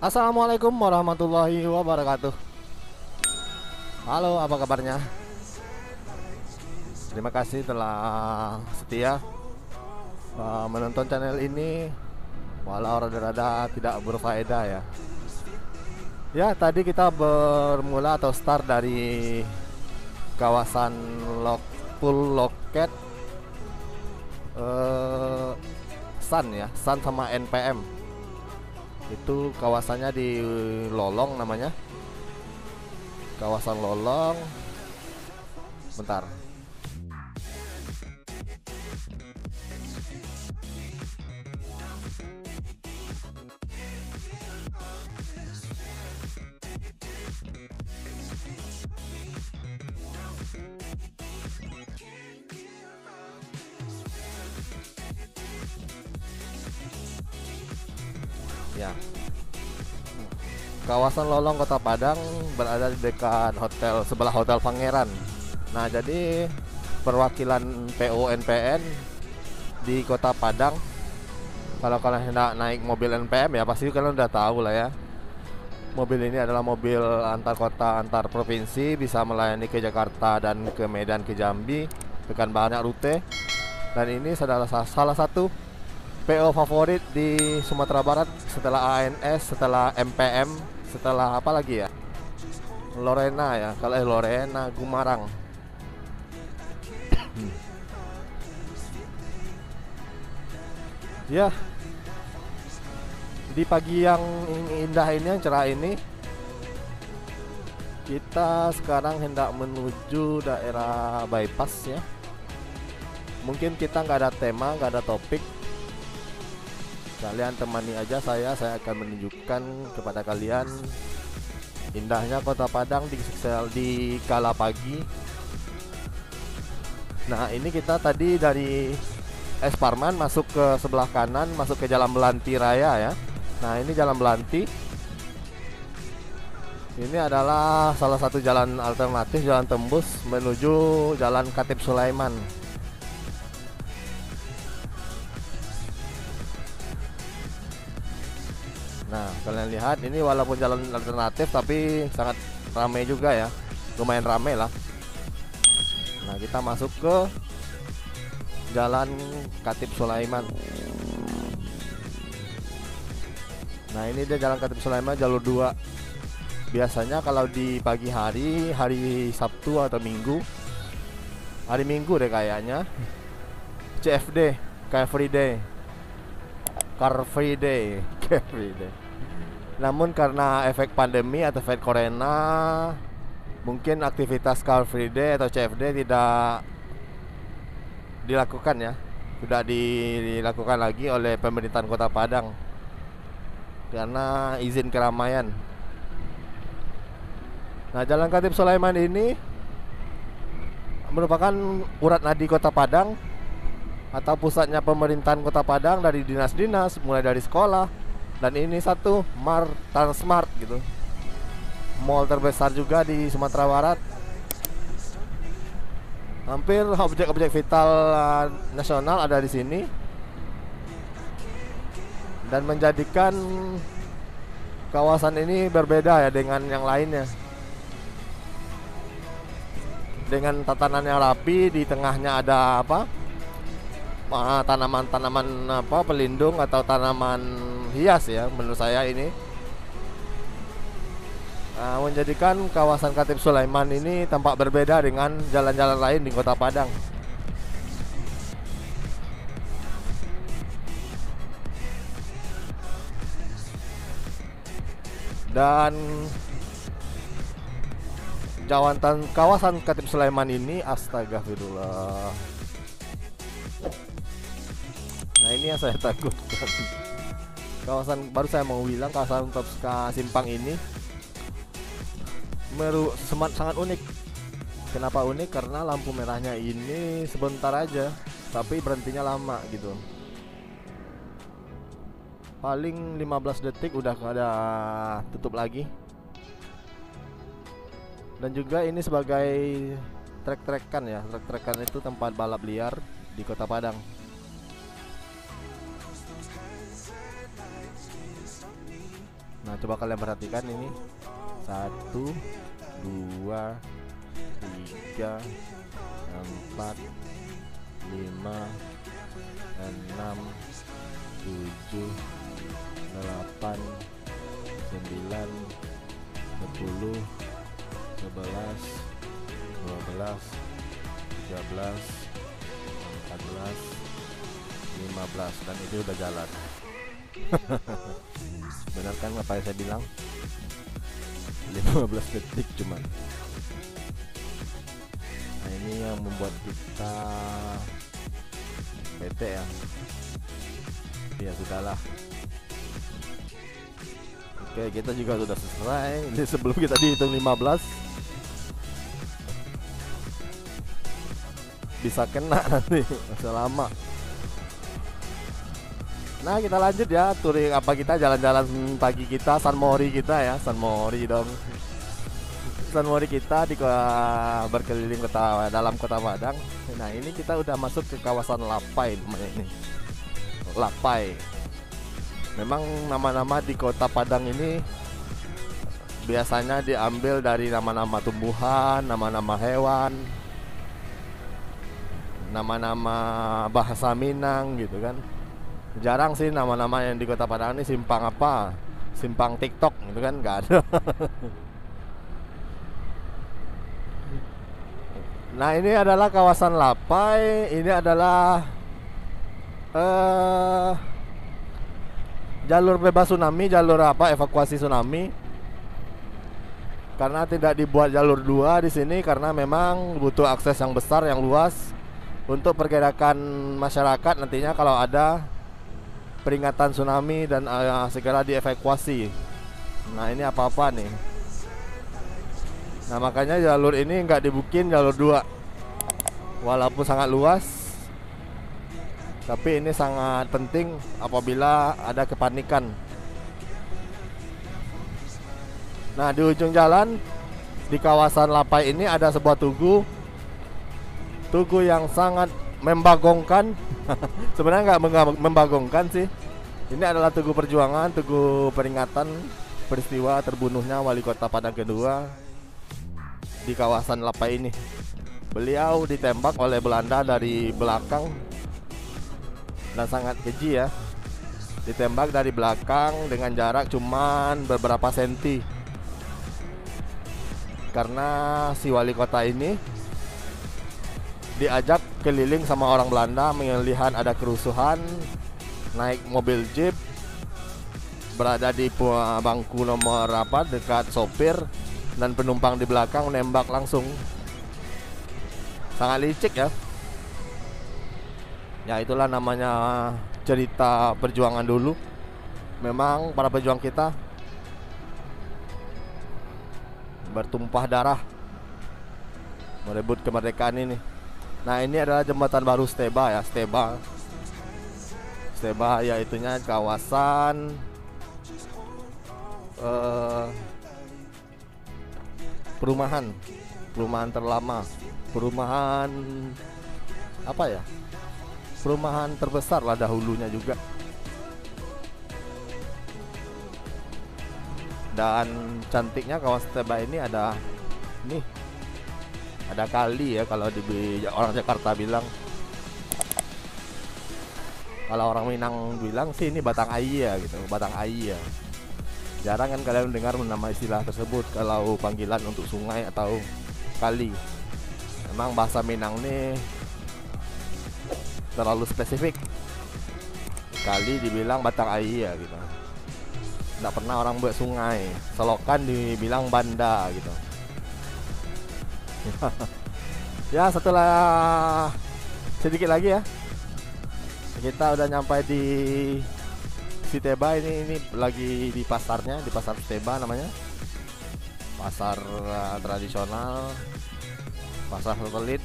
Assalamualaikum warahmatullahi wabarakatuh. Halo, apa kabarnya? Terima kasih telah setia menonton channel ini, walau rada-rada tidak berfaedah ya. Ya, tadi kita bermula atau start dari kawasan Pool Loket Sun ya, Sun sama NPM. Itu kawasannya di Lolong namanya. Kawasan Lolong. Bentar. Ya. Kawasan Lolong Kota Padang berada di dekat sebelah Hotel Pangeran. Nah, jadi perwakilan PO NPN di Kota Padang, kalau kalian hendak naik mobil NPM ya pasti kalian udah tahu lah ya. Mobil ini adalah mobil antar kota, antar provinsi, bisa melayani ke Jakarta dan ke Medan, ke Jambi dengan banyak rute. Dan ini adalah salah satu PO favorit di Sumatera Barat setelah ANS, setelah MPM, setelah apa lagi ya? Lorena ya, kalau Lorena Gumarang. Ya, di pagi yang indah ini, yang cerah ini, kita sekarang hendak menuju daerah bypass ya. Mungkin kita nggak ada tema, nggak ada topik. Kalian temani aja saya akan menunjukkan kepada kalian indahnya Kota Padang di kala pagi. Nah, ini kita tadi dari Es Parman masuk ke sebelah kanan, masuk ke Jalan Belanti Raya ya. Nah, ini Jalan Belanti. Ini adalah salah satu jalan alternatif, jalan tembus menuju Jalan Khatib Sulaiman. Nah, kalian lihat ini walaupun jalan alternatif tapi sangat ramai juga ya. Lumayan ramai lah. Nah, kita masuk ke Jalan Khatib Sulaiman. Nah, ini dia Jalan Khatib Sulaiman jalur 2. Biasanya kalau di pagi hari, hari Sabtu atau Minggu, hari Minggu deh kayaknya, CFD, Car Free Day. Namun karena efek pandemi atau efek corona, mungkin aktivitas Car Free Day atau CFD tidak dilakukan ya. Sudah dilakukan lagi oleh pemerintahan Kota Padang karena izin keramaian. Nah, Jalan Khatib Sulaiman ini merupakan urat nadi Kota Padang atau pusatnya pemerintahan Kota Padang, dari dinas-dinas, mulai dari sekolah. Dan ini satu Transmart gitu, mall terbesar juga di Sumatera Barat. Hampir objek-objek vital nasional ada di sini, dan menjadikan kawasan ini berbeda ya dengan yang lainnya. Dengan tatanan yang rapi, di tengahnya ada tanaman-tanaman pelindung atau tanaman hias ya, menurut saya ini menjadikan kawasan Khatib Sulaiman ini tampak berbeda dengan jalan-jalan lain di Kota Padang. Dan kawasan Khatib Sulaiman ini, astagfirullah. Nah, ini yang saya takutkan. Kawasan baru saya mau bilang, kawasan Topska Simpang ini sangat unik. Kenapa unik? Karena lampu merahnya ini sebentar aja, tapi berhentinya lama gitu. Paling 15 detik udah ada tutup lagi. Dan juga ini sebagai trek-trekan ya. Trek-trekan itu tempat balap liar di Kota Padang. Nah, coba kalian perhatikan ini. 1, 2, 3, 4, 5, 6, 7, 8, 9, 10, 11, 12, 13, 14, 15, dan itu udah jalan. Benar kan apa yang saya bilang? 15 detik cuman. Nah, ini yang membuat kita bete ya. Ya sudahlah. Oke, kita juga sudah selesai. Ini sebelum kita dihitung 15 bisa kena nanti, masih lama. Nah, kita lanjut ya, touring apa, kita jalan-jalan pagi kita, San Mori kita ya, San Mori dong. San Mori kita berkeliling kota, dalam kota Padang. Nah, ini kita udah masuk ke kawasan Lapai namanya ini. Lapai. Memang nama-nama di kota Padang ini biasanya diambil dari nama-nama tumbuhan, nama-nama hewan, nama-nama bahasa Minang gitu kan. Jarang sih nama-nama yang di kota Padang ini simpang apa, simpang TikTok gitu kan, nggak ada. Nah, ini adalah kawasan Lapai. Ini adalah jalur bebas tsunami, jalur apa, evakuasi tsunami. Karena tidak dibuat jalur 2 di sini karena memang butuh akses yang besar, yang luas untuk pergerakan masyarakat nantinya kalau ada peringatan tsunami dan segera dievakuasi. Nah, ini apa-apa nih. Nah, makanya jalur ini nggak dibikin jalur 2. Walaupun sangat luas, tapi ini sangat penting apabila ada kepanikan. Nah, di ujung jalan di kawasan Lapai ini ada sebuah tugu. Tugu yang sangat membagongkan. Sebenarnya nggak membagongkan sih. Ini adalah tugu perjuangan, tugu peringatan peristiwa terbunuhnya wali kota Padang kedua di kawasan Lapai ini. Beliau ditembak oleh Belanda dari belakang dan sangat keji ya. Ditembak dari belakang dengan jarak cuman beberapa senti. Karena si wali kota ini diajak keliling sama orang Belanda melihat ada kerusuhan, naik mobil jeep, berada di bangku nomor apa dekat sopir, dan penumpang di belakang nembak langsung. Sangat licik ya. Ya, itulah namanya cerita perjuangan dulu. Memang para pejuang kita bertumpah darah merebut kemerdekaan ini. Nah, ini adalah jembatan baru Steba ya, Steba. Steba yaitunya kawasan perumahan terlama, perumahan apa ya? Perumahan terbesar lah dahulunya juga. Dan cantiknya kawasan Steba ini ada nih, ada kali ya, kalau di orang Jakarta bilang. Kalau orang Minang bilang sih ini Batang Aia gitu, Batang Aia. Jarang kan kalian dengar nama istilah tersebut kalau panggilan untuk sungai atau kali. Memang bahasa Minang nih terlalu spesifik. Kali dibilang Batang Aia gitu. Nggak pernah orang buat sungai. Selokan dibilang banda gitu. Ya, setelah sedikit lagi ya, kita udah nyampe di Steba. Ini lagi di pasarnya, di pasar Steba namanya. Pasar tradisional, pasar satelit.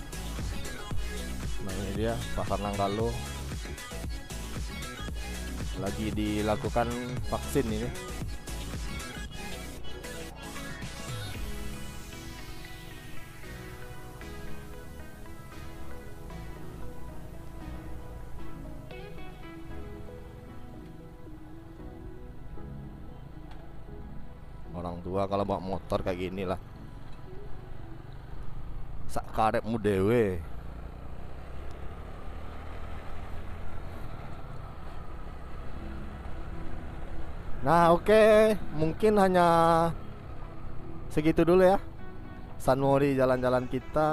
Nah, ini dia pasar Nanggalo. Lagi dilakukan vaksin ini. tua kalau bawa motor kayak gini lah. Sak karepmu dewe. Nah oke, mungkin hanya segitu dulu ya Sunmori jalan-jalan kita.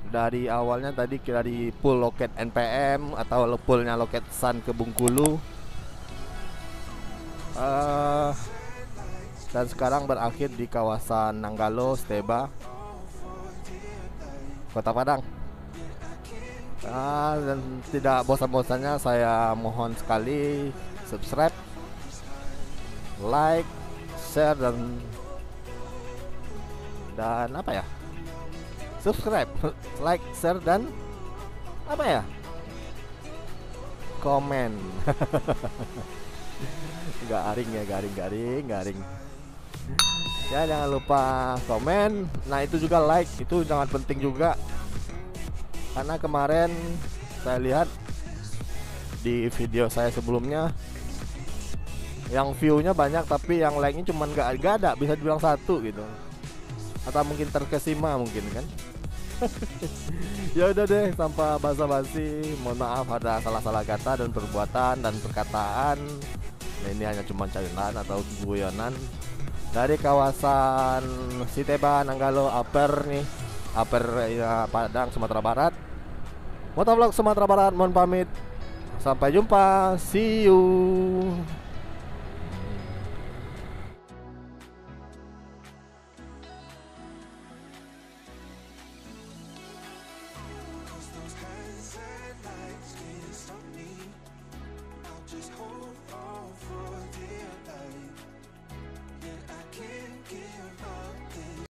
Dari awalnya tadi kita di pool loket NPM atau poolnya loket Sun ke Bengkulu, dan sekarang berakhir di kawasan Nanggalo, Steba, Kota Padang. Dan tidak bosan-bosannya saya mohon sekali subscribe, like, share, dan apa ya? Subscribe, like, share, dan apa ya? Komen. Garing ya, garing. Ya jangan lupa komen. Nah itu juga like, itu sangat penting juga. Karena kemarin saya lihat di video saya sebelumnya, yang view-nya banyak tapi yang like-nya cuman gak ada, bisa dibilang 1 gitu. Atau mungkin terkesima mungkin kan. Ya udah deh, tanpa basa-basi, mohon maaf ada salah-salah kata dan perbuatan dan perkataan. Nah, ini hanya cuma candaan atau guyonan dari kawasan Siteba, Nanggalo, Aper nih, Aper ya, Padang, Sumatera Barat. Motovlog Sumatera Barat mohon pamit. Sampai jumpa, see you.